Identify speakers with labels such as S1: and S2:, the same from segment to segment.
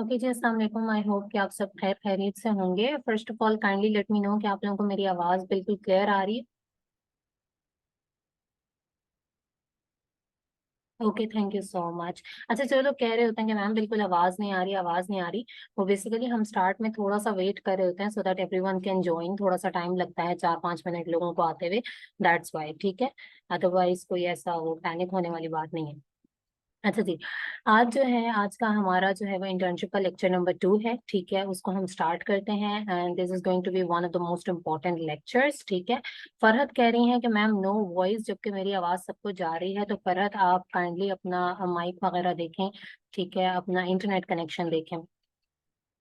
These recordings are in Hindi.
S1: ओके जी, अस्सलाम वालेकुम। आई होप कि आप सब खैर खैरियत से होंगे। First of all kindly let me know कि आप लोगों को मेरी आवाज़ बिल्कुल क्लियर आ रही है। Okay, thank you so much. अच्छा, चलो, लोग कह रहे होते हैं कि मैम बिल्कुल आवाज़ नहीं आ रही, आवाज़ नहीं आ रही। वो बेसिकली हम स्टार्ट में थोड़ा सा वेट कर रहे होते हैं so that everyone can join. थोड़ा सा टाइम लगता है, 4-5 मिनट लोगों को आते हुए। दैट्स वाई, ठीक है। अदरवाइज कोई ऐसा वो पैनिक होने वाली बात नहीं है। अच्छा जी। आज का हमारा जो है वो इंटर्नशिप का लेक्चर नंबर 2 है, ठीक है। उसको हम स्टार्ट करते हैं and this is going to be one of the most important lectures, ठीक है। फरहत कह रही हैं कि मैम नो वॉइस, जबकि मेरी आवाज़ सबको जा रही है। तो फरहत, आप काइंडली अपना माइक वगैरह देखें, ठीक है, अपना इंटरनेट कनेक्शन देखें,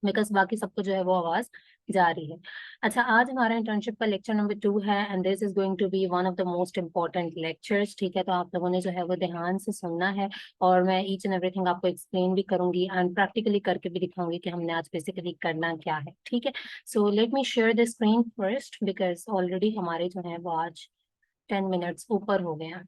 S1: बिकॉज बाकी सबको जो है वो आवाज़ जा रही है। अच्छा, आज हमारा इंटर्नशिप का लेक्चर नंबर 2 है and this is going to be one of the most important lectures, ठीक है। तो आप लोगों ने जो है वो ध्यान से सुनना है और मैं ईच एंड एवरीथिंग आपको एक्सप्लेन भी करूंगी एंड प्रैक्टिकली करके भी दिखाऊंगी कि हमने आज बेसिकली करना क्या है, ठीक है। So let me share the screen first because already हमारे जो है वो आज 10 मिनट्स ऊपर हो गए हैं।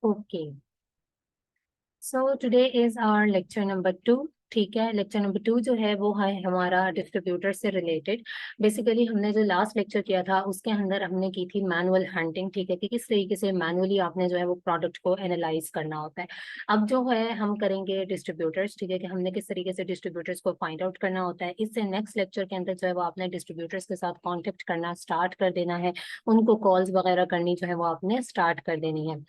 S1: Okay, so today is our lecture number 2, ठीक है। लेक्चर नंबर 2 जो है वो है हमारा डिस्ट्रीब्यूटर से रिलेटेड। बेसिकली हमने जो लास्ट लेक्चर किया था उसके अंदर हमने की थी मैनुअल हंटिंग, ठीक है, कि किस तरीके से मैनुअली आपने जो है वो प्रोडक्ट को एनालाइज करना होता है। अब जो है हम करेंगे डिस्ट्रीब्यूटर्स, ठीक है, कि हमने किस तरीके से डिस्ट्रीब्यूटर्स को फाइंड आउट करना होता है। इससे नेक्स्ट लेक्चर के अंदर जो है वो आपने डिस्ट्रीब्यूटर्स के साथ कॉन्टेक्ट करना स्टार्ट कर देना है। उनको कॉल्स वगैरह करनी जो है वो आपने स्टार्ट कर देनी है।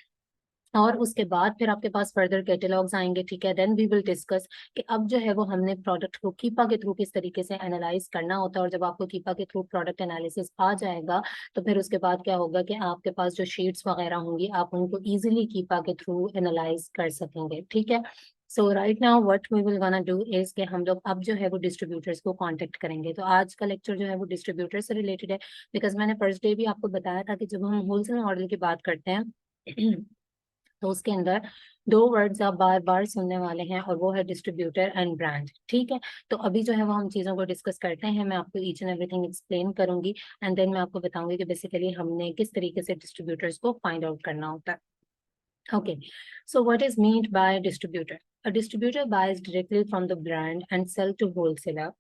S1: और उसके बाद फिर आपके पास फर्दर कैटलॉग्स आएंगे, ठीक है। देन वी विल डिस्कस कि अब जो है वो हमने प्रोडक्ट को कीपा के थ्रू किस तरीके से एनालाइज करना होता है। और जब आपको कीपा के थ्रू प्रोडक्ट एनालिसिस आ जाएगा तो फिर उसके बाद क्या होगा कि आपके पास जो शीट्स वगैरह होंगी आप उनको इजीली कीपा के थ्रू एनालाइज कर सकेंगे, ठीक है। So right now what we will gonna do is कि हम लोग अब जो है वो डिस्ट्रीब्यूटर्स को कांटेक्ट करेंगे। तो आज का लेक्चर जो है वो डिस्ट्रीब्यूटर से रिलेटेड है, बिकॉज मैंने फर्स्ट डे भी आपको बताया था कि जब हम होलसेल मॉडल की बात करते हैं तो उसके अंदर दो वर्ड्स आप बार बार सुनने वाले हैं और वो है डिस्ट्रीब्यूटर एंड ब्रांड, ठीक है। तो अभी जो है वो हम चीज़ों को डिस्कस करते हैं। मैं आपको ईच एंड एवरीथिंग एक्सप्लेन करूंगी एंड देन मैं आपको बताऊंगी कि बेसिकली हमने किस तरीके से डिस्ट्रीब्यूटर्स को फाइंड आउट करना होता है। Okay, so what is meant by distributor? A distributor buys directly from the brand and sell to wholesaler.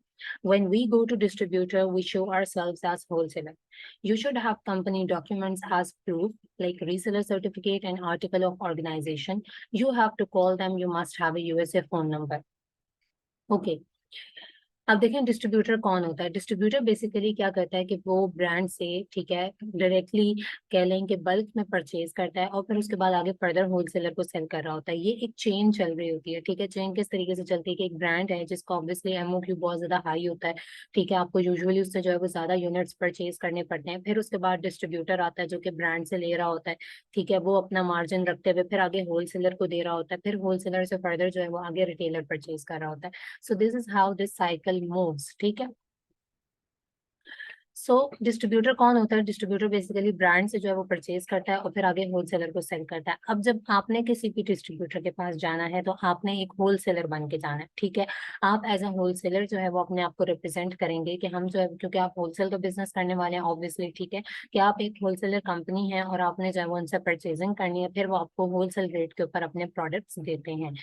S1: When we go to distributor, we show ourselves as wholesaler. You should have company documents as proof, like reseller certificate and article of organization. You have to call them. You must have a USA phone number. Okay. अब देखें डिस्ट्रीब्यूटर कौन होता है। डिस्ट्रीब्यूटर बेसिकली क्या करता है कि वो ब्रांड से, ठीक है, डायरेक्टली कह लें कि बल्क में परचेज करता है और फिर उसके बाद आगे फर्दर होलसेलर को सेल कर रहा होता है। ये एक चेन चल रही होती है, ठीक है। चेन किस तरीके से चलती है कि एक ब्रांड है जिसका ऑब्वियसली एमओक्यू बहुत ज्यादा हाई होता है, ठीक है। आपको यूजुअली उससे जो है वो ज्यादा यूनिट्स परचेज करने पड़ते हैं। फिर उसके बाद डिस्ट्रीब्यूटर आता है जो कि ब्रांड से ले रहा होता है, ठीक है। वो अपना मार्जिन रखते हुए फिर आगे होलसेलर को दे रहा होता है, फिर होलसेलर से फर्दर जो है वो आगे रिटेलर परचेज कर रहा होता है। So this is how this cycle moves, ठीक है। सो डिस्ट्रीब्यूटर कौन होता है? डिस्ट्रीब्यूटर बेसिकली ब्रांड से जो है वो परचेज करता है और फिर आगे होलसेलर को सेल करता है। अब जब आपने किसी भी डिस्ट्रीब्यूटर के पास जाना है तो आपने एक होलसेलर बन के जाना है, ठीक है। आप एज अ होलसेलर जो है वो अपने आप को रिप्रेजेंट करेंगे कि हम जो है, क्योंकि आप होलसेल तो बिजनेस करने वाले हैं ऑब्वियसली, ठीक है, कि आप एक होलसेलर कंपनी है और आपने जो है वो उनसे परचेजिंग करनी है, फिर वो आपको होलसेल रेट के ऊपर अपने प्रोडक्ट्स देते हैं।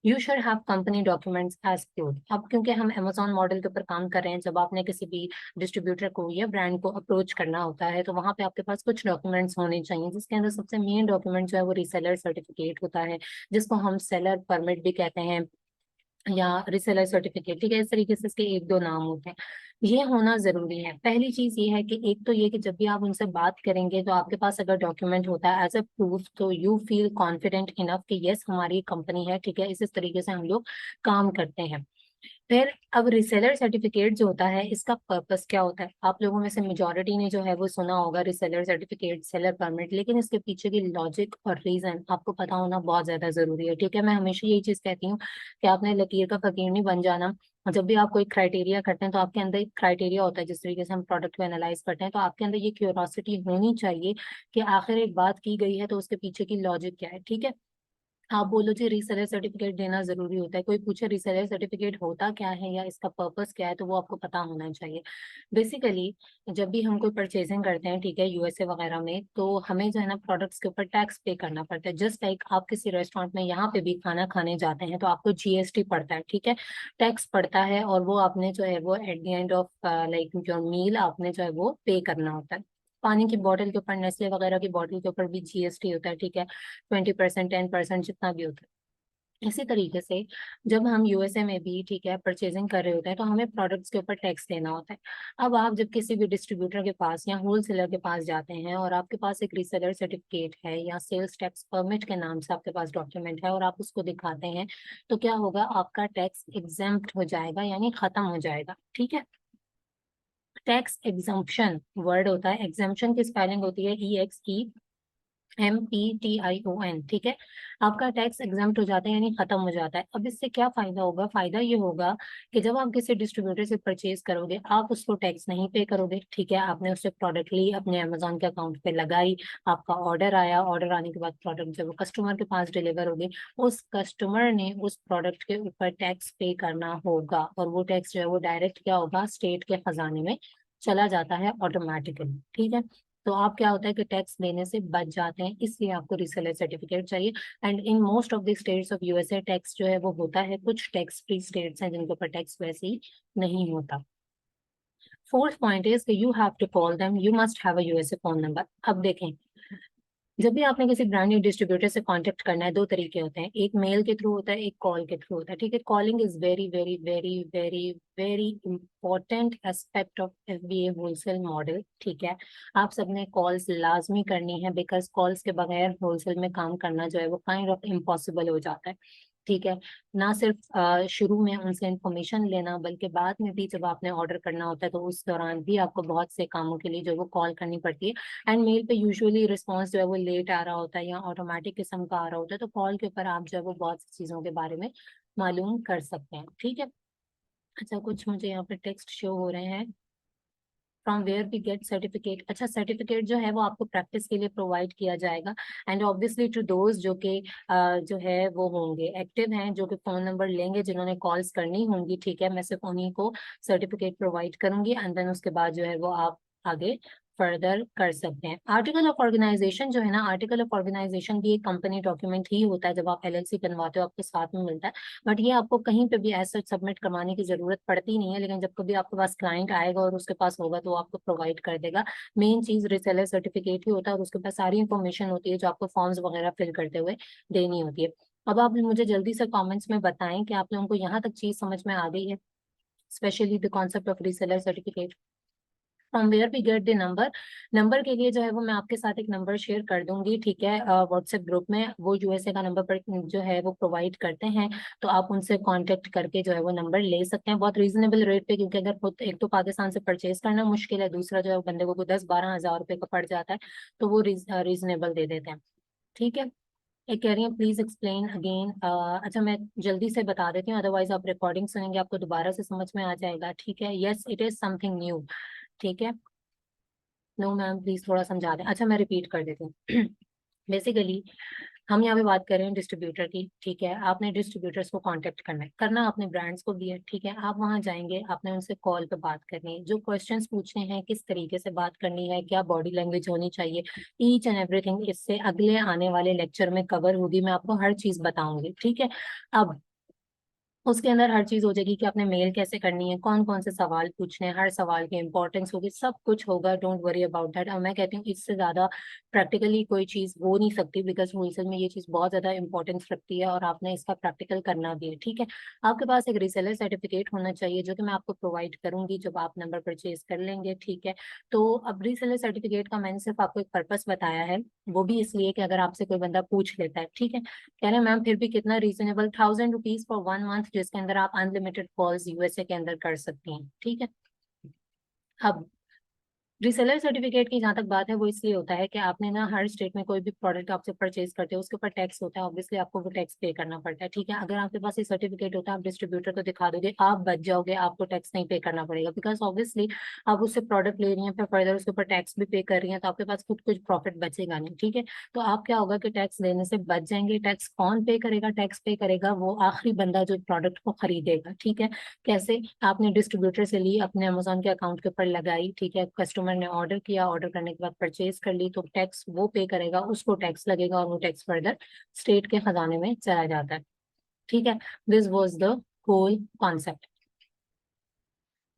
S1: You should have company documents as proof. अब क्योंकि हम अमेजोन मॉडल के ऊपर काम कर रहे हैं, जब आपने किसी भी डिस्ट्रीब्यूटर को या ब्रांड को अप्रोच करना होता है तो वहां पे आपके पास कुछ डॉक्यूमेंट्स होने चाहिए, जिसके अंदर सबसे मेन डॉक्यूमेंट जो है वो रीसेलर सर्टिफिकेट होता है, जिसको हम सेलर परमिट भी कहते हैं या रिसेलर सर्टिफिकेट, ठीक है। इस तरीके से इसके एक दो नाम होते हैं। ये होना जरूरी है। पहली चीज ये है कि एक तो ये कि जब भी आप उनसे बात करेंगे तो आपके पास अगर डॉक्यूमेंट होता है एज अ प्रूफ तो यू फील कॉन्फिडेंट इनफ कि यस हमारी कंपनी है, ठीक है, इस तरीके से हम लोग काम करते हैं। फिर अब रिसेलर सर्टिफिकेट जो होता है इसका पर्पस क्या होता है? आप लोगों में से मेजोरिटी ने जो है वो सुना होगा रिसेलर सर्टिफिकेट, सेलर परमिट, लेकिन इसके पीछे की लॉजिक और रीजन आपको पता होना बहुत ज्यादा जरूरी है, ठीक है। मैं हमेशा यही चीज कहती हूँ कि आपने लकीर का फकीर नहीं बन जाना। जब भी आप कोई क्राइटेरिया करते हैं तो आपके अंदर एक क्राइटेरिया होता है, जिस तरीके से हम प्रोडक्ट को एनालाइज करते हैं तो आपके अंदर ये क्यूरोसिटी होनी चाहिए कि आखिर एक बात की गई है तो उसके पीछे की लॉजिक क्या है, ठीक है। आप बोलो जी रीसेलर सर्टिफिकेट देना जरूरी होता है, कोई पूछे रीसेलर सर्टिफिकेट होता क्या है या इसका पर्पस क्या है, तो वो आपको पता होना चाहिए। बेसिकली जब भी हम कोई परचेजिंग करते हैं, ठीक है, यूएसए वगैरह में, तो हमें जो है ना प्रोडक्ट्स के ऊपर टैक्स पे करना पड़ता है। जस्ट लाइक आप किसी रेस्टोरेंट में यहाँ पे भी खाना खाने जाते हैं तो आपको जीएसटी पड़ता है, ठीक है, टैक्स पड़ता है, और वो आपने जो है वो at the end of like your meal आपने जो है वो पे करना होता है। पानी की बोतल के ऊपर, नेस्ले वगैरह की बोतल के ऊपर भी जीएसटी होता है, ठीक है, 20%, 10%, जितना भी होता है। इसी तरीके से जब हम यूएसए में भी, ठीक है, परचेजिंग कर रहे होते हैं तो हमें प्रोडक्ट्स के ऊपर टैक्स देना होता है। अब आप जब किसी भी डिस्ट्रीब्यूटर के पास या होलसेलर के पास जाते हैं और आपके पास एक रीसेलर सर्टिफिकेट है या सेल्स टैक्स परमिट के नाम से आपके पास डॉक्यूमेंट है और आप उसको दिखाते हैं, तो क्या होगा, आपका टैक्स एग्जेम्प्ट हो जाएगा, यानी खत्म हो जाएगा, ठीक है। टैक्स एग्जम्पशन वर्ड होता है, एग्जम्पशन की स्पेलिंग होती है EXEMPTION, ठीक है। आपका टैक्स एग्जम्प्ट हो जाता है, यानी खत्म हो जाता है। अब इससे क्या फायदा होगा, फायदा ये होगा कि जब आप किसी डिस्ट्रीब्यूटर से परचेज करोगे, आप उसको टैक्स नहीं पे करोगे, ठीक है। आपने उससे प्रोडक्ट ली, अपने अमेजोन के अकाउंट पे लगाई, आपका ऑर्डर आया, ऑर्डर आने के बाद प्रोडक्ट जब वो कस्टमर के पास डिलीवर होगी, उस कस्टमर ने उस प्रोडक्ट के ऊपर टैक्स पे करना होगा, और वो टैक्स जो है वो डायरेक्ट क्या होगा, स्टेट के खजाने में चला जाता है ऑटोमेटिकली, ठीक है। तो आप क्या होता है कि टैक्स देने से बच जाते हैं, इसलिए आपको रीसेलर सर्टिफिकेट चाहिए। And in most of the states of USA tax जो है वो होता है, कुछ टैक्स फ्री स्टेट्स हैं जिनके ऊपर टैक्स वैसे ही नहीं होता। Fourth point is you have to call them, you must have a USA phone number. अब देखें, जब भी आपने किसी ब्रांड न्यू डिस्ट्रीब्यूटर से कांटेक्ट करना है, दो तरीके होते हैं, एक मेल के थ्रू होता है, एक कॉल के थ्रू होता है, ठीक है। Calling is very very very very very important aspect of FBA wholesale model, ठीक है। आप सबने कॉल्स लाजमी करनी है, बिकॉज कॉल्स के बगैर होलसेल में काम करना जो है वो काइंड ऑफ इम्पॉसिबल हो जाता है, ठीक है। ना सिर्फ शुरू में उनसे इंफॉर्मेशन लेना, बल्कि बाद में भी जब आपने ऑर्डर करना होता है तो उस दौरान भी आपको बहुत से कामों के लिए जो है वो कॉल करनी पड़ती है। एंड मेल पे यूजुअली रिस्पॉन्स जो है वो लेट आ रहा होता है या ऑटोमेटिक किस्म का आ रहा होता है, तो कॉल के ऊपर आप जो है वो बहुत सी चीज़ों के बारे में मालूम कर सकते हैं, ठीक है। अच्छा, कुछ मुझे यहाँ पे टेक्स्ट शो हो रहे हैं। From where we get certificate, अच्छा सर्टिफिकेट जो है वो आपको प्रैक्टिस के लिए प्रोवाइड किया जाएगा। एंड ऑब्वियसली टू दोज जो कि जो है वो होंगे एक्टिव हैं, जो कि फोन नंबर लेंगे, जिन्होंने कॉल्स करनी होंगी, ठीक है, मैं सिर्फ उन्हीं को सर्टिफिकेट प्रोवाइड करूंगी, एंड देन उसके बाद जो है वो आप आगे फर्दर कर सकते हैं। आर्टिकल ऑफ ऑर्गेनाइजेशन जो है ना, आर्टिकल ऑफ ऑर्गेनाइजेशन भी एक कंपनी डॉक्यूमेंट ही होता है, जब आप एलएलसी बनवाते हो आपके साथ में मिलता है, बट ये आपको कहीं पे भी ऐसा सबमिट करवाने की जरूरत पड़ती नहीं है, लेकिन जब कभी आपके पास क्लाइंट आएगा और उसके पास होगा तो वो आपको प्रोवाइड कर देगा। मेन चीज रिसेलर सर्टिफिकेट ही होता है, और उसके पास सारी इंफॉर्मेशन होती है जो आपको फॉर्म्स वगैरह फिल करते हुए देनी होती है। अब आप मुझे जल्दी से कमेंट्स में बताएं कि आप लोगों को यहाँ तक चीज समझ में आ गई है, specially the concept of reseller certificate. From where we get the number, number के लिए जो है वो मैं आपके साथ एक नंबर शेयर कर दूंगी, ठीक है, व्हाट्सएप ग्रुप में। वो यूएसए का नंबर पर जो है वो प्रोवाइड करते हैं, तो आप उनसे कांटेक्ट करके जो है वो नंबर ले सकते हैं बहुत रीजनेबल रेट पे, क्योंकि अगर खुद एक तो पाकिस्तान से परचेज करना मुश्किल है, दूसरा जो है वो बंदे को 10-12 हज़ार रुपये का पड़ जाता है, तो वो रीजनेबल दे देते हैं, ठीक है। एक कह रही है प्लीज एक्सप्लेन अगेन, अच्छा मैं जल्दी से बता देती हूँ, अदरवाइज आप रिकॉर्डिंग सुनेंगे आपको दोबारा से समझ में आ जाएगा, ठीक है। Yes, it is something new, ठीक है। नो मैम प्लीज थोड़ा समझा दें। अच्छा मैं रिपीट कर देती हूँ। बेसिकली हम यहाँ पे बात कर रहे हैं डिस्ट्रीब्यूटर की, ठीक है। आपने डिस्ट्रीब्यूटर्स को कांटेक्ट करना है, करना आपने ब्रांड्स को भी है, ठीक है। आप वहाँ जाएंगे, आपने उनसे कॉल पे बात करनी है, जो क्वेश्चंस पूछने हैं, किस तरीके से बात करनी है, क्या बॉडी लैंग्वेज होनी चाहिए, ईच एंड एवरीथिंग इससे अगले आने वाले लेक्चर में कवर होगी, मैं आपको हर चीज बताऊंगी, ठीक है। अब उसके अंदर हर चीज हो जाएगी कि आपने मेल कैसे करनी है, कौन कौन से सवाल पूछने हैं, हर सवाल की इंपॉर्टेंस होगी, सब कुछ होगा, डोंट वरी अबाउट दैट। और मैं कहती हूँ इससे ज्यादा प्रैक्टिकली कोई चीज हो नहीं सकती, बिकॉज होलसेल में ये चीज बहुत ज्यादा इंपॉर्टेंस रखती है और आपने इसका प्रैक्टिकल करना भी है, ठीक है। आपके पास एक रिसेलर सर्टिफिकेट होना चाहिए, जो कि मैं आपको प्रोवाइड करूंगी जब आप नंबर परचेज कर लेंगे, ठीक है। तो अब रिसेलर सर्टिफिकेट का मैंने सिर्फ आपको एक पर्पस बताया है, वो भी इसलिए कि अगर आपसे कोई बंदा पूछ लेता है, ठीक है, कह रहे हैं मैम फिर भी कितना रीजनेबल, 1000 रुपीज फॉर 1 मंथ, जिसके अंदर आप अनलिमिटेड कॉल्स यूएसए के अंदर कर सकती हैं, ठीक है। अब रीसेलर सर्टिफिकेट की जहाँ तक बात है वो इसलिए होता है कि आपने ना हर स्टेट में कोई भी प्रोडक्ट आपसे परचेज करते हो उसके ऊपर टैक्स होता है, ऑब्वियसली आपको वो टैक्स पे करना पड़ता है। ठीक है, अगर आपके पास ये सर्टिफिकेट होता है आप डिस्ट्रीब्यूटर को दिखा दोगे, आप बच जाओगे, आपको टैक्स नहीं पे करना पड़ेगा, बिकॉज ऑब्वियसली आप उससे प्रोडक्ट ले रही हैं फिर फर्दर उसके ऊपर टैक्स भी पे कर रही हैं तो आपके पास खुद कुछ प्रॉफिट बचेगा नहीं। ठीक है, तो आप क्या होगा कि टैक्स लेने से बच जाएंगे। टैक्स कौन पे करेगा? टैक्स पे करेगा वो आखिरी बंदा जो प्रोडक्ट को खरीदेगा। ठीक है, कैसे? आपने डिस्ट्रीब्यूटर से ली, अपने अमेजोन के अकाउंट के ऊपर लगाई, ठीक है, कस्टमर ने ऑर्डर किया, ऑर्डर करने के बाद परचेज कर ली, तो टैक्स वो पे करेगा, उसको टैक्स लगेगा और वो टैक्स फर्दर स्टेट के खजाने में चला जाता है। ठीक है, this was the whole concept.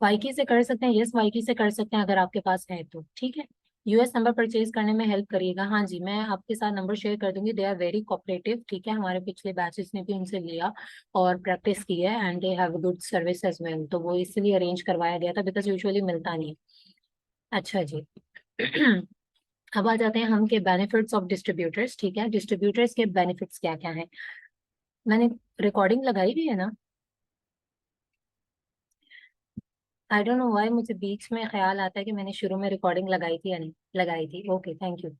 S1: वाईकी से कर सकते हैं, यस वाईकी से कर सकते हैं अगर आपके पास है तो। ठीक है, यूएस नंबर परचेज करने में हेल्प करिएगा। हाँ जी, मैं आपके साथ नंबर शेयर कर दूंगी, दे आर वेरी कोऑपरेटिव। ठीक है, हमारे पिछले बैचेस ने भी उनसे लिया और प्रैक्टिस की है and they have good service as well, तो वो इसलिए अरेंज करवाया गया था बिकॉज यूजुअली मिलता नहीं है। अच्छा जी। अब आ जाते हैं हम के बेनिफिट्स ऑफ डिस्ट्रीब्यूटर्स। ठीक है, डिस्ट्रीब्यूटर्स के बेनिफिट्स क्या क्या हैं? मैंने रिकॉर्डिंग लगाई भी है ना? आई डोंट नो व्हाई मुझे बीच में ख्याल आता है कि मैंने शुरू में रिकॉर्डिंग लगाई थी या नहीं लगाई थी। Okay, thank you.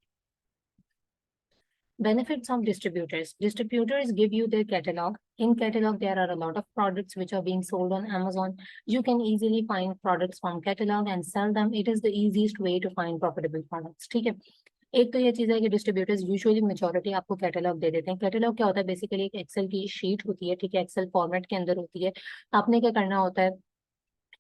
S1: Benefits of distributors. Distributors give you their catalog. In catalog, there are a lot of products which are being sold on Amazon. You can easily find products from catalog and sell them. It is the easiest way to find profitable products. ठीक है, एक तो ये चीज है कि डिस्ट्रीब्यूटर्स यूजुअली मेजोरिटी आपको कैटलॉग दे देते हैं। कैटलॉग क्या होता है? बेसिकली एक एक्सेल की शीट होती है, ठीक है, एक्सेल फॉर्मेट के अंदर होती है। आपने क्या करना होता है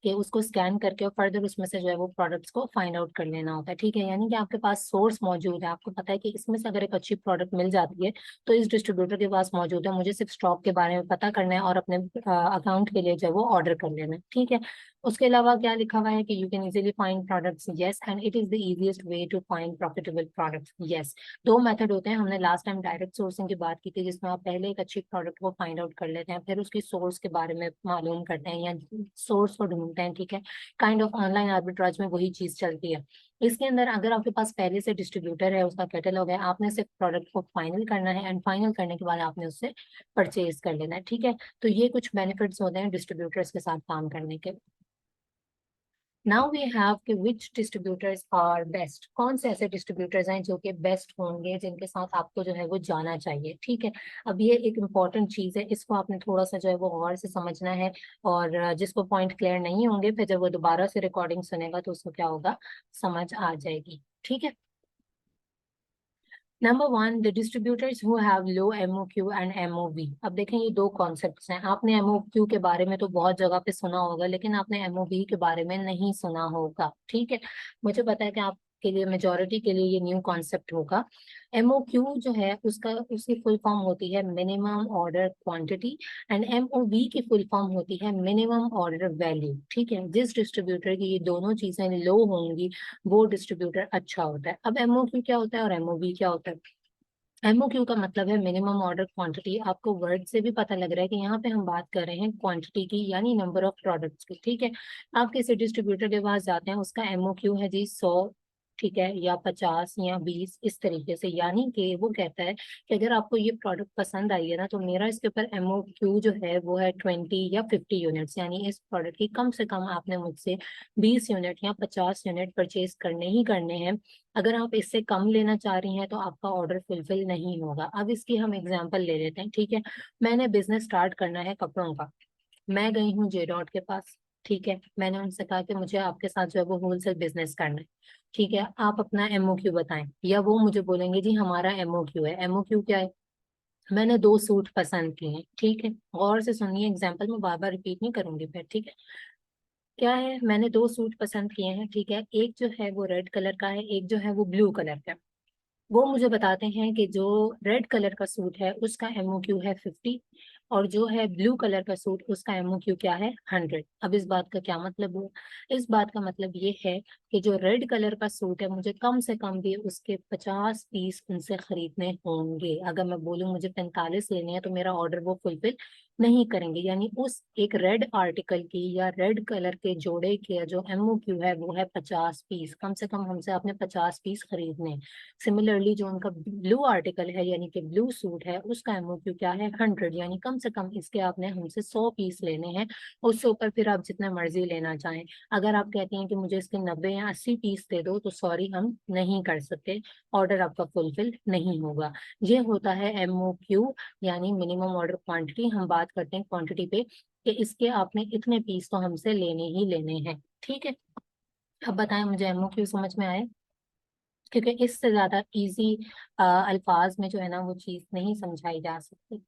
S1: कि उसको स्कैन करके और फर्दर उसमें से जो है वो प्रोडक्ट्स को फाइंड आउट कर लेना होता है। ठीक है, यानी कि आपके पास सोर्स मौजूद है, आपको पता है कि इसमें से अगर एक अच्छी प्रोडक्ट मिल जाती है तो इस डिस्ट्रीब्यूटर के पास मौजूद है, मुझे सिर्फ स्टॉक के बारे में पता करना है और अपने अकाउंट के लिए जो है वो ऑर्डर कर लेना है। ठीक है, उसके अलावा क्या लिखा हुआ है कि you can easily find products, yes, and it is the easiest way to find profitable products, yes. दो मेथड होते हैं, हमने लास्ट टाइम डायरेक्ट सोर्सिंग की बात की थी जिसमें आप पहले एक अच्छी प्रोडक्ट को फाइंड आउट कर लेते हैं, फिर उसकी सोर्स के बारे में मालूम करते हैं या सोर्स को ढूंढते हैं। ठीक है, काइंड ऑफ ऑनलाइन आर्बिट्राज में वही चीज चलती है। इसके अंदर अगर आपके पास पहले से डिस्ट्रीब्यूटर है, उसका कैटलॉग है, आपने सिर्फ प्रोडक्ट को फाइनल करना है एंड फाइनल करने के बाद आपने उससे परचेज कर लेना है। ठीक है, तो ये कुछ बेनिफिट्स होते हैं डिस्ट्रीब्यूटर्स के साथ काम करने के। नाउ वी हैव कि विच डिस्ट्रीब्यूटर्स आर बेस्ट, कौन से ऐसे डिस्ट्रीब्यूटर्स हैं जो कि बेस्ट होंगे, जिनके साथ आपको जो है वो जाना चाहिए। ठीक है, अब ये एक इम्पॉर्टेंट चीज है, इसको आपने थोड़ा सा जो है वो गौर से समझना है और जिसको पॉइंट क्लियर नहीं होंगे फिर जब वो दोबारा से रिकॉर्डिंग सुनेगा तो उसको क्या होगा, समझ आ जाएगी। ठीक है, number one, the distributors who have low MOQ and MOV. अब देखें ये दो कॉन्सेप्ट्स हैं, आपने एमओक्यू के बारे में तो बहुत जगह पे सुना होगा लेकिन आपने एमओवी के बारे में नहीं सुना होगा। ठीक है, मुझे पता है कि आपके लिए, मेजोरिटी के लिए ये न्यू कॉन्सेप्ट होगा। एमओक्यू जो है उसका उसकी फुल फॉर्म होती है minimum order quantity and MOV की फुल फॉर्म होती है मिनिमम ऑर्डर वैल्यू। ठीक है, जिस डिस्ट्रीब्यूटर की ये दोनों चीजें लो होंगी वो डिस्ट्रीब्यूटर अच्छा होता है। अब एमओक्यू क्या होता है और एमओवी क्या होता है? एमओक्यू का मतलब है मिनिमम ऑर्डर क्वांटिटी। आपको वर्ड से भी पता लग रहा है कि यहाँ पे हम बात कर रहे हैं क्वांटिटी की, यानी नंबर ऑफ प्रोडक्ट्स की। ठीक है, आप किसी डिस्ट्रीब्यूटर के पास जाते हैं, उसका एमओक्यू है जी 100, ठीक है, या 50 या 20, इस तरीके से, यानी कि वो कहता है कि अगर आपको ये प्रोडक्ट पसंद आई है ना तो मेरा इसके ऊपर एमओक्यू जो है वो है 20 या 50 यूनिट्स, यानी इस प्रोडक्ट की कम से कम आपने मुझसे 20 यूनिट या 50 यूनिट परचेज करने ही करने हैं। अगर आप इससे कम लेना चाह रही हैं तो आपका ऑर्डर फुलफिल नहीं होगा। अब इसकी हम एग्जांपल ले लेते हैं। ठीक है, मैंने बिजनेस स्टार्ट करना है कपड़ों का, मैं गई हूँ जे डॉट के पास। ठीक है, मैंने उनसे कहा कि मुझे आपके साथ जो है वो होलसेल बिजनेस करना है। ठीक है, आप अपना एमओक्यू बताएं, या वो मुझे बोलेंगे जी हमारा एमओक्यू है। एमओक्यू क्या है? मैंने दो सूट पसंद किए हैं। ठीक है, गौर से सुनिए, एग्जाम्पल में बार बार रिपीट नहीं करूंगी फिर। ठीक है, क्या है, मैंने दो सूट पसंद किए हैं। ठीक है, एक जो है वो रेड कलर का है, एक जो है वो ब्लू कलर का है। वो मुझे बताते हैं कि जो रेड कलर का सूट है उसका एमओक्यू है 50 और जो है ब्लू कलर का सूट उसका एमओक्यू क्या है, 100। अब इस बात का क्या मतलब हुआ? इस बात का मतलब ये है कि जो रेड कलर का सूट है मुझे कम से कम भी उसके 50 पीस उनसे खरीदने होंगे। अगर मैं बोलूँ मुझे 45 लेने हैं तो मेरा ऑर्डर वो फुलफिल नहीं करेंगे। यानी उस एक रेड आर्टिकल की या रेड कलर के जोड़े के जो MOQ है वो है 50 पीस, कम से कम हमसे आपने 50 पीस खरीदने। सिमिलरली जो उनका ब्लू आर्टिकल है यानी कि ब्लू सूट है उसका MOQ क्या है 100, यानी कम से कम इसके आपने हमसे 100 पीस लेने हैं। उससे ऊपर फिर आप जितना मर्जी लेना चाहें। अगर आप कहती हैं कि मुझे इसके 90 या 80 पीस दे दो तो सॉरी हम नहीं कर सकते, ऑर्डर आपका फुलफिल नहीं होगा। ये होता है MOQ यानी मिनिमम ऑर्डर क्वांटिटी। हम बात करते हैं क्वांटिटी पे कि इसके आपने इतने पीस तो हमसे लेने ही लेने हैं, ठीक है। अब बताएं मुझे MOQ समझ में आए, क्योंकि इससे ज्यादा इजी अल्फाज में जो है ना वो चीज नहीं समझाई जा सकती।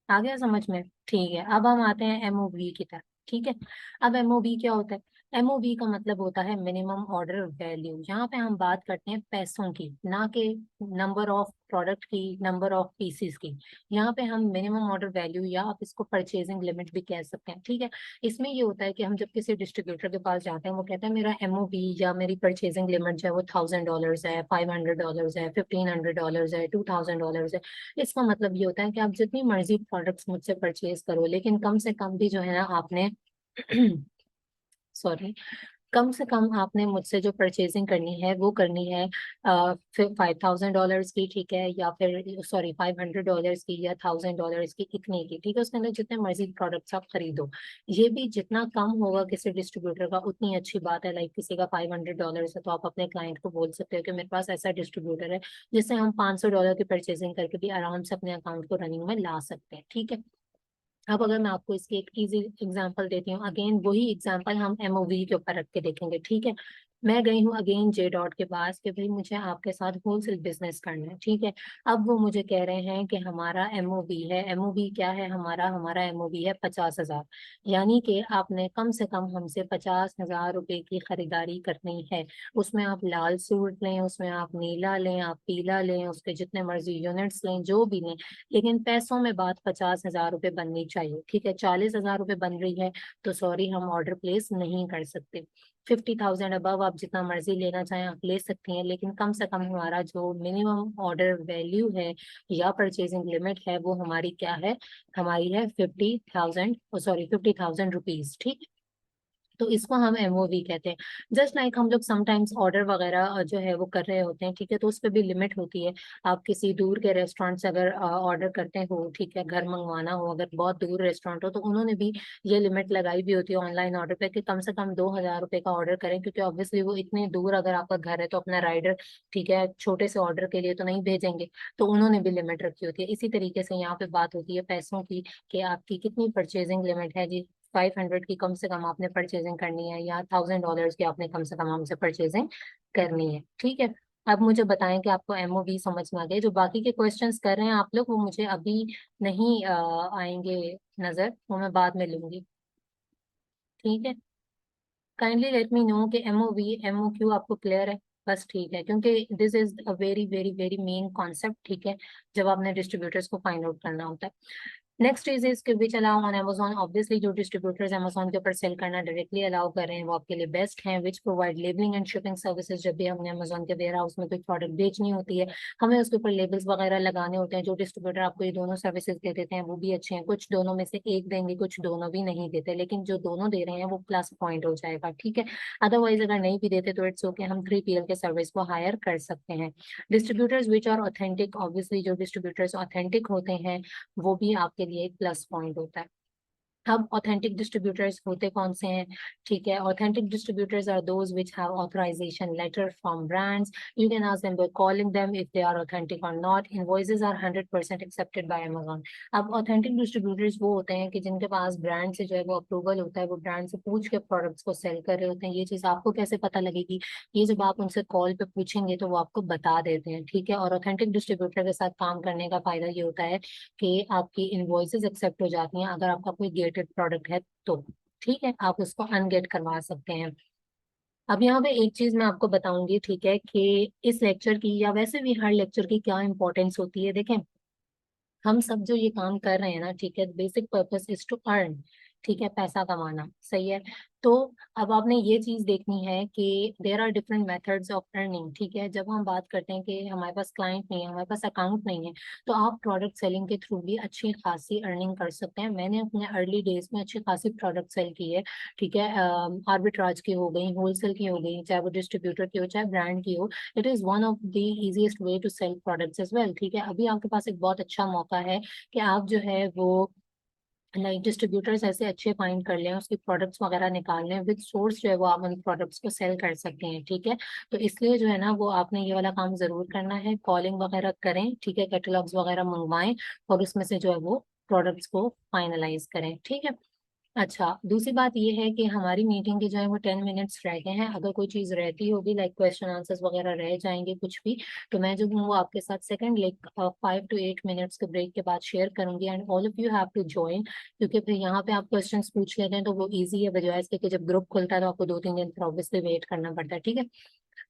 S1: आ गया समझ में, ठीक है। अब हम आते हैं MOV की तरफ, ठीक है। अब MOV क्या होता है? MOV का मतलब होता है मिनिमम ऑर्डर वैल्यू। यहाँ पे हम बात करते हैं पैसों की, ना कि नंबर ऑफ प्रोडक्ट की, नंबर ऑफ पीसीस की। यहाँ पे हम मिनिमम ऑर्डर वैल्यू या आप इसको परचेजिंग लिमिट भी कह सकते हैं, ठीक है। इसमें ये होता है कि हम जब किसी डिस्ट्रीब्यूटर के पास जाते हैं वो कहता है मेरा MOV या मेरी परचेजिंग लिमिट जो है वो $1000 है, $500 है, $1500 है, $2000 है। इसका मतलब ये होता है कि आप जितनी मर्जी प्रोडक्ट्स मुझसे परचेज करो, लेकिन कम से कम भी जो है ना आपने सॉरी, कम से कम आपने मुझसे जो परचेजिंग करनी है वो करनी है फिर $5000 की, ठीक है, या फिर सॉरी $500 की या $1000 की, इतने की, ठीक है। उसके अंदर जितने मर्जी प्रोडक्ट्स आप खरीदो। ये भी जितना कम होगा किसी डिस्ट्रीब्यूटर का उतनी अच्छी बात है। लाइक किसी का $500 है तो आप अपने क्लाइंट को बोल सकते हो कि मेरे पास ऐसा डिस्ट्रीब्यूटर है जिससे हम $500 की परचेजिंग करके भी आराम से अपने अकाउंट को रनिंग में ला सकते हैं, ठीक है। अब अगर मैं आपको इसकी एक इजी एग्जांपल देती हूँ, अगेन वही एग्जांपल हम MOV के ऊपर रख के देखेंगे, ठीक है। मैं गई हूँ अगेन जे डॉट के पास कि भाई मुझे आपके साथ होलसेल बिजनेस करना है, ठीक है। अब वो मुझे कह रहे हैं कि हमारा MOV है, MOV क्या है हमारा, हमारा MOV है 50,000। यानी कि आपने कम से कम हमसे 50,000 रुपए की खरीदारी करनी है। उसमें आप लाल सूट लें, उसमें आप नीला लें, आप पीला लें, उसके जितने मर्जी यूनिट्स लें, जो भी लें, लेकिन पैसों में बात 50,000 रुपए बननी चाहिए, ठीक है। 40,000 रुपए बन रही है तो सॉरी हम ऑर्डर प्लेस नहीं कर सकते। 50,000 अबव आप जितना मर्जी लेना चाहें आप ले सकती हैं, लेकिन कम से कम हमारा जो मिनिमम ऑर्डर वैल्यू है या परचेजिंग लिमिट है वो हमारी क्या है, हमारी है 50,000, सॉरी 50,000 रुपीज, ठीक। तो इसको हम MOV कहते हैं। जस्ट लाइक हम लोग समटाइम्स ऑर्डर वगैरह जो है वो कर रहे होते हैं, ठीक है, तो उस पर भी लिमिट होती है। आप किसी दूर के रेस्टोरेंट से अगर ऑर्डर करते हो, ठीक है, घर मंगवाना हो, अगर बहुत दूर रेस्टोरेंट हो तो उन्होंने भी ये लिमिट लगाई भी होती है ऑनलाइन ऑर्डर पे कि कम से कम 2,000 रुपए का ऑर्डर करें, क्योंकि ऑब्वियसली वो इतने दूर अगर आपका घर है तो अपना राइडर, ठीक है, छोटे से ऑर्डर के लिए तो नहीं भेजेंगे। तो उन्होंने भी लिमिट रखी होती है। इसी तरीके से यहाँ पे बात होती है पैसों की कि आपकी कितनी परचेजिंग लिमिट है जी। 500 की कम से कम आपने परचेजिंग करनी है या $1000 की आपने कम से कम हमसे परचेजिंग करनी है, ठीक है। अब मुझे बताएं कि आपको MOV समझ में आ गए। जो बाकी के क्वेश्चंस कर रहे हैं आप लोग वो मुझे अभी नहीं आएंगे नजर, वो मैं बाद में लूंगी, ठीक है। काइंडली लेट मी नो कि MOV MOQ आपको क्लियर है, बस ठीक है, क्योंकि this is a very very very main concept, ठीक है, जब आपने डिस्ट्रीब्यूटर्स को फाइंड आउट करना होता है। नेक्स्ट चीज इज कि which allow on Amazon, obviously जो डिस्ट्रीब्यूटर्स Amazon के ऊपर सेल करना डायरेक्टली अलाउ कर रहे हैं वो आपके लिए बेस्ट हैं। Which provide labelling and shipping services, जब भी हमने Amazon के वेयर हाउस में कोई प्रोडक्ट बेचनी होती है हमें उसके ऊपर लेबल्स वगैरह लगाने होते हैं। जो डिस्ट्रीब्यूटर आपको ये दोनों सर्विसेज दे देते हैं वो भी अच्छे हैं, कुछ दोनों में से एक देंगे, कुछ दोनों भी नहीं देते, लेकिन जो दोनों दे रहे हैं वो प्लस पॉइंट हो जाएगा, ठीक है। अदरवाइज अगर नहीं भी देते तो इट्स ओके, हम 3PL के सर्विस को हायर कर सकते हैं। Distributors which are authentic, obviously जो डिस्ट्रीब्यूटर्स ऑथेंटिक होते हैं वो भी आपके लिए एक प्लस पॉइंट होता है। अब ऑथेंटिक डिस्ट्रीब्यूटर्स होते कौन से हैं, ठीक है। Authentic distributors are those which have authorisation letter from brands. You can ask them by calling them if they are authentic और not. Invoices are 100% accepted by Amazon। अब ऑथेंटिक डिस्ट्रीब्यूटर्स वो होते हैं कि जिनके पास ब्रांड से जो है वो अप्रूवल होता है, वो ब्रांड से पूछ के प्रोडक्ट्स को सेल कर रहे होते हैं। ये चीज आपको कैसे पता लगेगी, ये जब आप उनसे कॉल पे पूछेंगे तो वो आपको बता देते हैं, ठीक है। और ऑथेंटिक डिस्ट्रीब्यूटर के साथ काम करने का फायदा ये होता है कि आपकी इनवॉइसेस एक्सेप्ट हो जाती हैं। अगर आपका कोई गेटेड प्रोडक्ट है तो, ठीक है, आप उसको अनगेट करवा सकते हैं। अब यहाँ पे एक चीज मैं आपको बताऊंगी, ठीक है, कि इस लेक्चर की या वैसे भी हर लेक्चर की क्या इंपॉर्टेंस होती है। देखें, हम सब जो ये काम कर रहे हैं ना, ठीक है, basic purpose is to earn, ठीक है, पैसा कमाना, सही है। तो अब आपने ये चीज देखनी है कि there are different methods of earning. ठीक है, जब हम बात करते हैं कि हमारे पास क्लाइंट नहीं है, हमारे पास अकाउंट नहीं है, तो आप प्रोडक्ट सेलिंग के थ्रू भी अच्छी खासी अर्निंग कर सकते हैं। मैंने अपने अर्ली डेज में अच्छी खासी प्रोडक्ट सेल की है। ठीक है, आर्बिट्राज की हो गई, होलसेल की हो गई, चाहे वो डिस्ट्रीब्यूटर की हो चाहे ब्रांड की हो, it is one of the easiest way to sell products as well. ठीक है, अभी आपके पास एक बहुत अच्छा मौका है कि आप जो है वो लाइक डिस्ट्रीब्यूटर्स ऐसे अच्छे फाइंड कर लें, उसके प्रोडक्ट्स वगैरह निकाल लें, विद सोर्स जो है वो आप उन प्रोडक्ट्स को सेल कर सकते हैं। ठीक है, तो इसलिए जो है ना वो आपने ये वाला काम जरूर करना है, कॉलिंग वगैरह करें, ठीक है, कैटलॉग्स वगैरह मंगवाएं और उसमें से जो है वो प्रोडक्ट्स को फाइनलाइज करें। ठीक है। अच्छा, दूसरी बात ये है कि हमारी मीटिंग के जो है वो 10 मिनट्स रह गए हैं। अगर कोई चीज़ रहती होगी लाइक क्वेश्चन आंसर्स वगैरह रह जाएंगे कुछ भी, तो मैं जो हूँ वो आपके साथ सेकंड लाइक 5 to 8 मिनट्स के ब्रेक के बाद शेयर करूंगी, and all of you have to join, क्योंकि फिर यहाँ पे आप क्वेश्चंस पूछ लेते हैं तो वो इजी है, बजाय इसके कि जब ग्रुप खुलता है तो आपको 2-3 दिन फिर ऑब्वियसली वेट करना पड़ता है। ठीक है।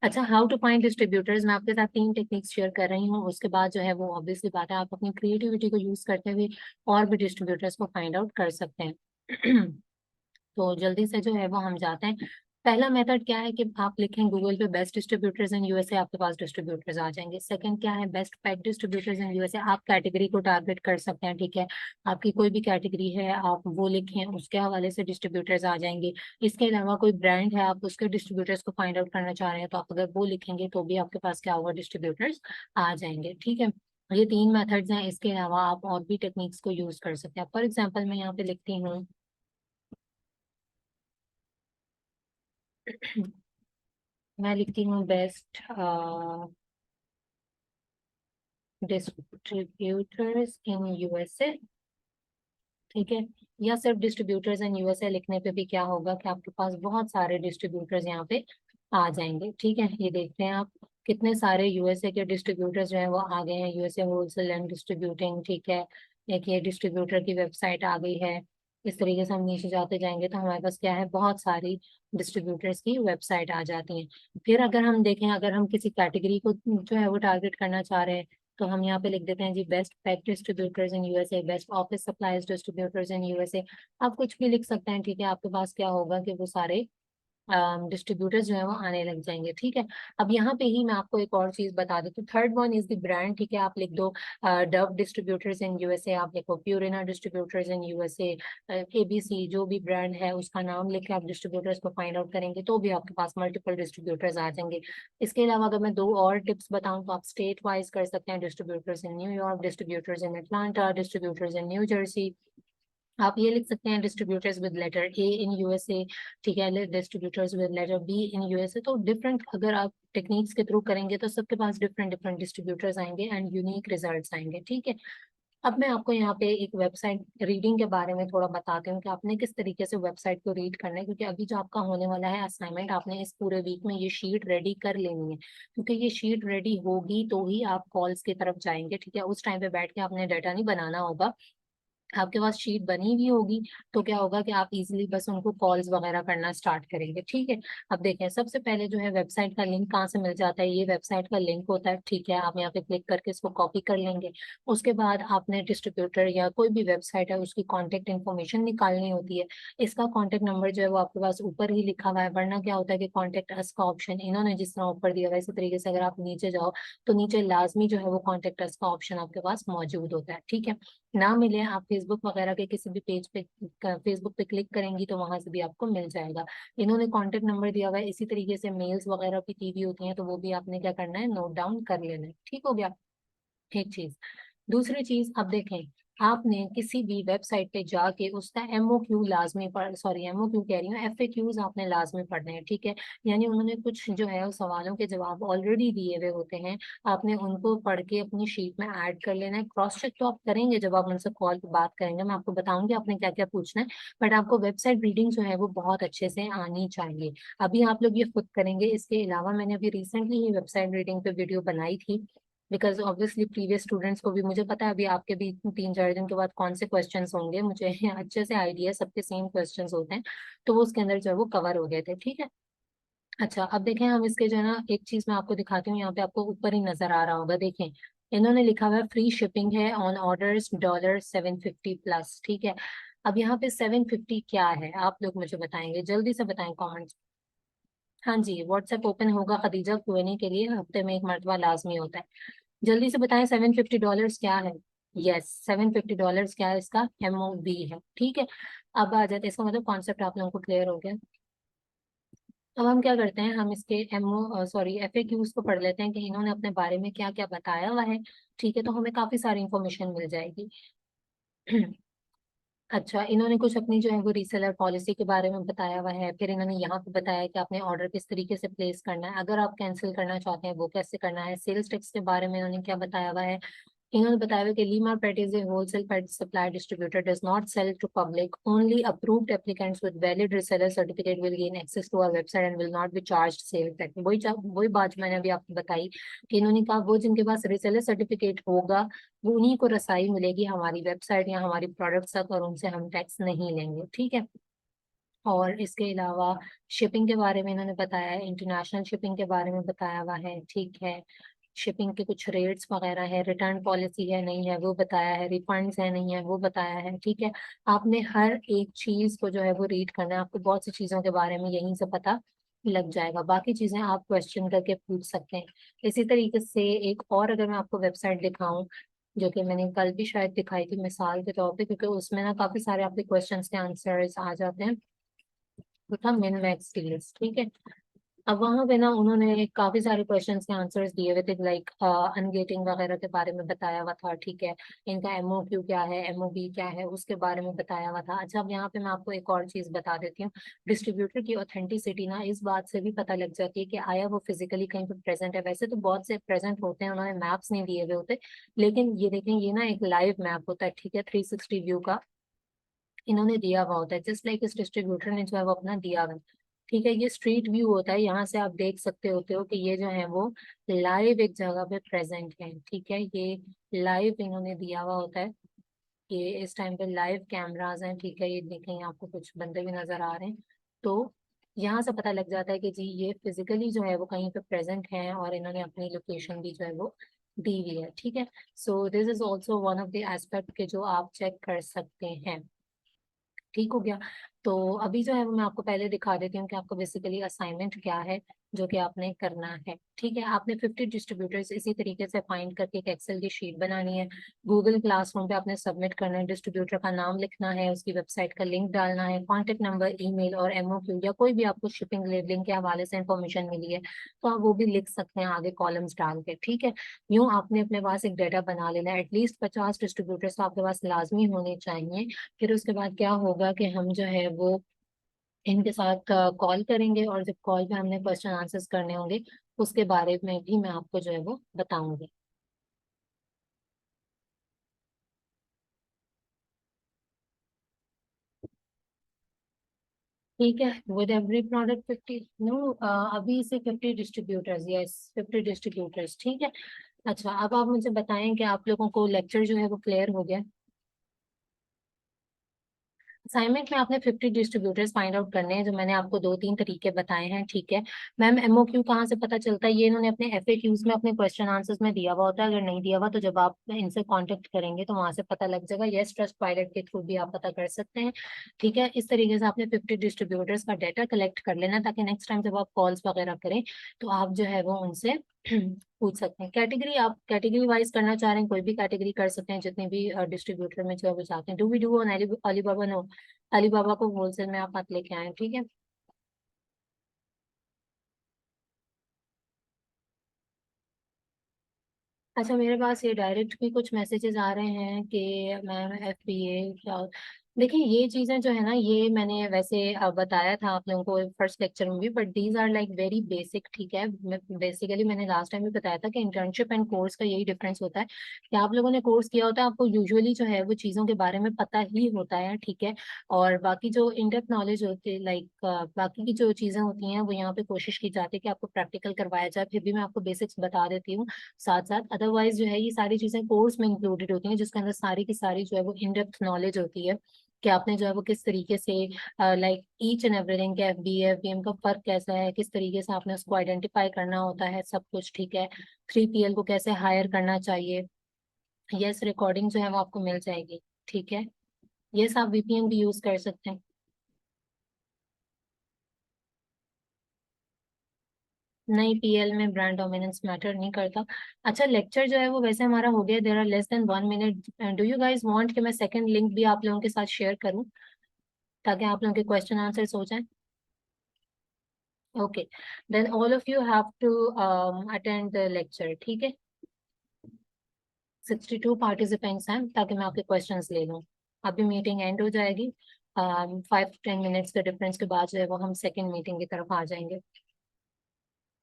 S1: अच्छा, हाउ टू फाइंड डिस्ट्रीब्यूटर्स, मैं आपके साथ 3 टेक्निक्स शेयर कर रही हूँ, उसके बाद जो है वो ऑब्वियसली बात है आप अपनी क्रिएटिविटी को यूज करते हुए और भी डिस्ट्रीब्यूटर्स को फाइंड आउट कर सकते हैं। तो जल्दी से जो है वो हम जाते हैं। पहला मेथड क्या है कि आप लिखें गूगल पे बेस्ट डिस्ट्रीब्यूटर्स इन यूएसए, आपके पास डिस्ट्रीब्यूटर्स आ जाएंगे। सेकंड क्या है, best pet distributors in USA, आप कैटेगरी को टारगेट कर सकते हैं। ठीक है, आपकी कोई भी कैटेगरी है आप वो लिखें, उसके हवाले से डिस्ट्रीब्यूटर्स आ जाएंगे। इसके अलावा कोई ब्रांड है, आप उसके डिस्ट्रीब्यूटर्स को फाइंड आउट करना चाह रहे हैं, तो आप अगर वो लिखेंगे तो भी आपके पास क्या होगा, डिस्ट्रीब्यूटर्स आ जाएंगे। ठीक है, ये 3 मेथड्स हैं। इसके अलावा आप और भी टेक्निक्स को यूज कर सकते हैं। फॉर एग्जाम्पल मैं यहाँ पे लिखती हूँ मैं लिखती हूँ बेस्ट डिस्ट्रीब्यूटर्स इन यूएसए। ठीक है, या सिर्फ डिस्ट्रीब्यूटर्स इन यूएसए लिखने पे भी क्या होगा कि आपके पास बहुत सारे डिस्ट्रीब्यूटर्स यहाँ पे आ जाएंगे। ठीक है, ये देखते हैं आप कितने सारे यूएसए के डिस्ट्रीब्यूटर्स जो है वो आ गए हैं, यूएसए होलसेल एंड डिस्ट्रीब्यूटिंग। ठीक है, एक ये डिस्ट्रीब्यूटर की वेबसाइट आ गई है। इस तरीके से हम नीचे जाते जाएंगे तो हमारे पास क्या है, बहुत सारी डिस्ट्रीब्यूटर्स की वेबसाइट आ जाती हैं। फिर अगर हम देखें, अगर हम किसी कैटेगरी को जो है वो टारगेट करना चाह रहे हैं, तो हम यहाँ पे लिख देते हैं जी best pet distributors in USA, best office supplies distributors in USA. आप कुछ भी लिख सकते हैं। ठीक है, आपके पास क्या होगा कि वो सारे डिस्ट्रीब्यूटर्स जो है वो आने लग जाएंगे। ठीक है, अब यहाँ पे ही मैं आपको एक और चीज बता देती हूँ। Third one is the brand. ठीक है, आप लिख दो डव डिस्ट्रीब्यूटर्स इन यूएसए, आप लिखो प्यूरिना डिस्ट्रीब्यूटर्स इन यूएसए, एबीसी जो भी ब्रांड है उसका नाम लिख के आप डिस्ट्रीब्यूटर्स को फाइंड आउट करेंगे तो भी आपके पास मल्टीपल डिस्ट्रीब्यूटर्स आ जाएंगे। इसके अलावा अगर मैं 2 और टिप्स बताऊं तो आप स्टेट वाइज कर सकते हैं, distributors in new york, distributors in Atlanta, distributors in New Jersey. आप ये लिख सकते हैं distributors with letter A in USA. ठीक है, distributors with letter B in USA. तो डिफरेंट अगर आप टेक्निक्स के थ्रू करेंगे तो सबके पास डिफरेंट डिफरेंट डिस्ट्रीब्यूटर्स आएंगे एंड यूनिक रिजल्ट्स आएंगे। ठीक है, अब मैं आपको यहाँ पे एक वेबसाइट रीडिंग के बारे में थोड़ा बताती हूँ कि आपने किस तरीके से वेबसाइट को रीड करना है, क्योंकि अभी जो आपका होने वाला है असाइनमेंट, आपने इस पूरे वीक में ये शीट रेडी कर लेनी है, क्योंकि ये शीट रेडी होगी तो ही आप कॉल्स की तरफ जाएंगे। ठीक है, उस टाइम पे बैठ के आपने डाटा नहीं बनाना होगा, आपके पास शीट बनी हुई होगी तो क्या होगा कि आप इजीली बस उनको कॉल्स वगैरह करना स्टार्ट करेंगे। ठीक है, अब देखें सबसे पहले जो है वेबसाइट का लिंक कहाँ से मिल जाता है, ये वेबसाइट का लिंक होता है। ठीक है, आप यहाँ पे क्लिक करके इसको कॉपी कर लेंगे। उसके बाद आपने डिस्ट्रीब्यूटर या कोई भी वेबसाइट है उसकी कॉन्टेक्ट इन्फॉर्मेशन निकालनी होती है। इसका कॉन्टेक्ट नंबर जो है वो आपके पास ऊपर ही लिखा हुआ है, वरना क्या होता है कि कॉन्टेक्ट अस का ऑप्शन इन्होंने जिस तरह ऊपर दिया हुआ है इसी तरीके से अगर आप नीचे जाओ तो नीचे लाजमी जो है वो कॉन्टेक्ट अस का ऑप्शन आपके पास मौजूद होता है। ठीक है, ना मिले आप फेसबुक वगैरह के किसी भी पेज पे, फेसबुक पे क्लिक करेंगी तो वहां से भी आपको मिल जाएगा। इन्होंने कांटेक्ट नंबर दिया हुआ है, इसी तरीके से मेल्स वगैरह भी की हुई होती हैं तो वो भी आपने क्या करना है, नोट डाउन कर लेना है। ठीक हो गया, एक चीज। दूसरी चीज, अब देखें आपने किसी भी वेबसाइट पे जाके उसका एमओक्यू लाजमी पढ़, सॉरी एमओक्यू कह रही हूँ, एफएक्यूज आपने लाजमी पढ़ने हैं। ठीक है, यानी उन्होंने कुछ जो है उस सवालों के जवाब ऑलरेडी दिए हुए होते हैं, आपने उनको पढ़ के अपनी शीट में ऐड कर लेना है। क्रॉस चेक तो आप करेंगे जब आप उनसे कॉल पे बात करेंगे, मैं आपको बताऊंगी आपने क्या क्या पूछना है, बट आपको वेबसाइट रीडिंग जो है वो बहुत अच्छे से आनी चाहिए। अभी आप लोग ये खुद करेंगे, इसके अलावा मैंने अभी रिसेंटली ही वेबसाइट रीडिंग पे वीडियो बनाई थी, बिकॉज ऑब्वियसली प्रीवियस स्टूडेंट्स को भी मुझे पता है अभी आपके भी 3-4 दिन के बाद कौन से क्वेश्चंस होंगे, मुझे अच्छे से आइडिया, सबके सेम क्वेश्चंस होते हैं, तो वो उसके अंदर जो है वो कवर हो गए थे। ठीक है, अच्छा अब देखें हम इसके जो है ना, एक चीज मैं आपको दिखाती हूँ, यहाँ पे आपको ऊपर ही नजर आ रहा होगा, देखें इन्होंने लिखा हुआ है फ्री शिपिंग है ऑन ऑर्डर्स $750 प्लस। ठीक है, अब यहाँ पे 750 क्या है, आप लोग मुझे बताएंगे, जल्दी से बताएं कमेंट्स। हाँ जी, व्हाट्सएप ओपन होगा खदीजा Q&A के लिए, हफ्ते में एक मरतबा लाजमी होता है। जल्दी से बताएं $750 क्या है। यस, $750 क्या है, इसका MOV है। ठीक है, अब आ जाते हैं, इसका मतलब कॉन्सेप्ट आप लोगों को क्लियर हो गया। अब हम क्या करते हैं, हम इसके FAQs को पढ़ लेते हैं कि इन्होंने अपने बारे में क्या क्या बताया हुआ है। ठीक है, तो हमें काफी सारी इंफॉर्मेशन मिल जाएगी। अच्छा, इन्होंने कुछ अपनी जो है वो रीसेलर पॉलिसी के बारे में बताया हुआ है। फिर इन्होंने यहाँ पे बताया कि आपने ऑर्डर किस तरीके से प्लेस करना है, अगर आप कैंसिल करना चाहते हैं वो कैसे करना है। सेल्स टैक्स के बारे में इन्होंने क्या बताया हुआ है, इन्होंने बताया हुआ कि Lima pet is a wholesale pet supply distributor, does not sell to public, only approved applicants with valid reseller certificate will gain access to our website and will not be charged sale tax. वही बात जो मैंने अभी आपको बताई कि इन्होंने कहा वो जिनके पास रीसेलर सर्टिफिकेट होगा वो उन्हीं को रसाई मिलेगी हमारी वेबसाइट या हमारी प्रोडक्ट्स तक, और उनसे हम टैक्स नहीं लेंगे। ठीक है, और इसके अलावा शिपिंग के बारे में इन्होंने बताया है, इंटरनेशनल शिपिंग के बारे में बताया हुआ है। ठीक है, शिपिंग के कुछ रेट्स वगैरह है, रिटर्न पॉलिसी है नहीं है वो बताया है, रिफंड्स है नहीं है वो बताया है। ठीक है, आपने हर एक चीज को जो है वो रीड करना है, आपको बहुत सी चीजों के बारे में यहीं से पता लग जाएगा। बाकी चीजें आप क्वेश्चन करके पूछ सकते हैं। इसी तरीके से एक और अगर मैं आपको वेबसाइट दिखाऊं, जो कि मैंने कल भी शायद दिखाई थी मिसाल के तौर पे, क्योंकि उसमें ना काफी सारे आपके क्वेश्चंस के आंसर्स आ जाते हैं, वो था मिनमैक्स डील्स। ठीक है, अब वहां पे ना उन्होंने काफी सारे क्वेश्चंस के आंसर्स दिए हुए थे, लाइक अनगेटिंग वगैरह के बारे में बताया हुआ था। ठीक है, इनका MOQ क्या है, MOV क्या है, उसके बारे में बताया हुआ था। अच्छा, अब यहाँ पे मैं आपको एक और चीज बता देती हूँ, डिस्ट्रीब्यूटर की ऑथेंटिसिटी ना इस बात से भी पता लग जाती है कि आया वो फिजिकली कहीं पे प्रेजेंट है। वैसे तो बहुत से प्रेजेंट होते हैं, उन्होंने मैप्स नहीं दिए हुए होते, लेकिन ये देखें, ये ना एक लाइव मैप होता है। ठीक है, 360 व्यू का इन्होंने दिया हुआ होता है, जस्ट लाइक इस डिस्ट्रीब्यूटर ने जो है वो अपना दिया हुआ है। ठीक है, ये स्ट्रीट व्यू होता है, यहाँ से आप देख सकते होते हो कि ये जो है वो लाइव एक जगह पे प्रेजेंट है। ठीक है, ये लाइव इन्होंने दिया हुआ होता है, ये इस टाइम पे लाइव कैमराज हैं। ठीक है, ये देखें आपको कुछ बंदे भी नजर आ रहे हैं, तो यहाँ से पता लग जाता है कि जी ये फिजिकली जो है वो कहीं पे प्रेजेंट है और इन्होंने अपनी लोकेशन भी जो है वो दी हुई है। ठीक है, so this is also one of the aspect के जो आप चेक कर सकते हैं। ठीक हो गया, तो अभी जो है वो मैं आपको पहले दिखा देती हूँ कि आपको बेसिकली असाइनमेंट क्या है जो कि आपने करना है। ठीक है, आपने 50 डिस्ट्रीब्यूटर्स इसी तरीके से फाइंड करके एक एक्सेल की शीट बनानी है, गूगल क्लासरूम पे आपने सबमिट करना है, डिस्ट्रीब्यूटर का नाम लिखना है, उसकी वेबसाइट का लिंक डालना है, कॉन्टेक्ट नंबर, ईमेल और MOQ या कोई भी आपको शिपिंग लेबलिंग के हवाले से इंफॉर्मेशन मिली है तो आप वो भी लिख सकते हैं आगे कॉलम्स डाल के। ठीक है, यूँ आपने अपने पास एक डाटा बना लेना है, एटलीस्ट 50 डिस्ट्रीब्यूटर्स तो आपके पास लाजमी होने चाहिए। फिर उसके बाद क्या होगा कि हम जो है वो इनके साथ कॉल करेंगे, और जब कॉल पे हमने क्वेश्चन आंसर्स करने होंगे उसके बारे में भी मैं आपको जो है वो बताऊंगी। ठीक है, विद एवरी प्रोडक्ट 50, नो, अभी से 50 डिस्ट्रीब्यूटर्स, यस 50 डिस्ट्रीब्यूटर्स। ठीक है, अच्छा, अब आप मुझे बताएं कि आप लोगों को लेक्चर जो है वो क्लियर हो गया। असाइनमेंट में आपने 50 डिस्ट्रीब्यूटर्स फाइंड आउट करने हैं, जो मैंने आपको दो तीन तरीके बताए हैं। ठीक है, मैम MOQ कहाँ से पता चलता है, ये इन्होंने अपने FAQs में अपने क्वेश्चन आंसर्स में दिया हुआ होता है, अगर नहीं दिया हुआ तो जब आप इनसे कांटेक्ट करेंगे तो वहां से पता लग जाएगा। यस, ट्रस्ट पायलट के थ्रू भी आप पता कर सकते हैं। ठीक है, इस तरीके से आपने 50 डिस्ट्रीब्यूटर्स का डाटा कलेक्ट कर लेना, ताकि नेक्स्ट टाइम जब आप कॉल्स वगैरह करें तो आप जो है वो उनसे पूछ सकते हैं। कैटेगरी, आप कैटेगरी वाइज करना चाह रहे हैं, कोई भी कैटेगरी कर सकते हैं, जितने भी डिस्ट्रीब्यूटर में जो है वो चाहते हैं। Do we do on Alibaba? No, Alibaba को होलसेल में आप मत लेके आए। ठीक है, अच्छा, मेरे पास ये डायरेक्ट भी कुछ मैसेजेस आ रहे हैं कि मैम FBA क्या देखिए, ये चीजें जो है ना, ये मैंने वैसे बताया था आप लोगों को फर्स्ट लेक्चर में भी, but these are like very basic. ठीक है, बेसिकली मैंने लास्ट टाइम भी बताया था कि इंटर्नशिप एंड कोर्स का यही डिफरेंस होता है कि आप लोगों ने कोर्स किया होता है, आपको यूजुअली जो है वो चीज़ों के बारे में पता ही होता है। ठीक है, और बाकी जो इन डेप्थ नॉलेज होती है, लाइक बाकी की जो चीज़ें होती हैं वो यहाँ पे कोशिश की जाती है कि आपको प्रैक्टिकल करवाया जाए। फिर भी मैं आपको बेसिक्स बता देती हूँ साथ साथ, अदरवाइज जो है ये सारी चीजें कोर्स में इंक्लूडेड होती हैं, जिसके अंदर सारी की सारी जो है वो इन डेप्थ नॉलेज होती है कि आपने जो है वो किस तरीके से, लाइक ईच एंड एवरीथिंग, के FBA FBM का फर्क कैसा है, किस तरीके से आपने उसको आइडेंटिफाई करना होता है, सब कुछ। ठीक है, 3PL को कैसे हायर करना चाहिए, यस, रिकॉर्डिंग जो है वो आपको मिल जाएगी। ठीक है, यस, आप वीपीएन भी यूज कर सकते हैं। नहीं, पीएल में ब्रांड डोमिनेंस मैटर नहीं करता। अच्छा, लेक्चर जो है वो वैसे हमारा हो गया, there are less than 1 minute. Do you guys want कि मैं सेकंड लिंक भी आप लोगों के साथ शेयर करूं, ताकि आप लोगों के क्वेश्चन आंसर्स हो जाएं? Okay, then all of you have to attend the lecture, ठीक है। 62 पार्टिसिपेंट्स हैं, ताकि मैं आपके क्वेश्चंस ले लूं। अभी मीटिंग एंड हो जाएगी, 5 to 10 मिनट्स के डिफरेंस के बाद जो है वो हम सेकेंड मीटिंग की तरफ आ जाएंगे।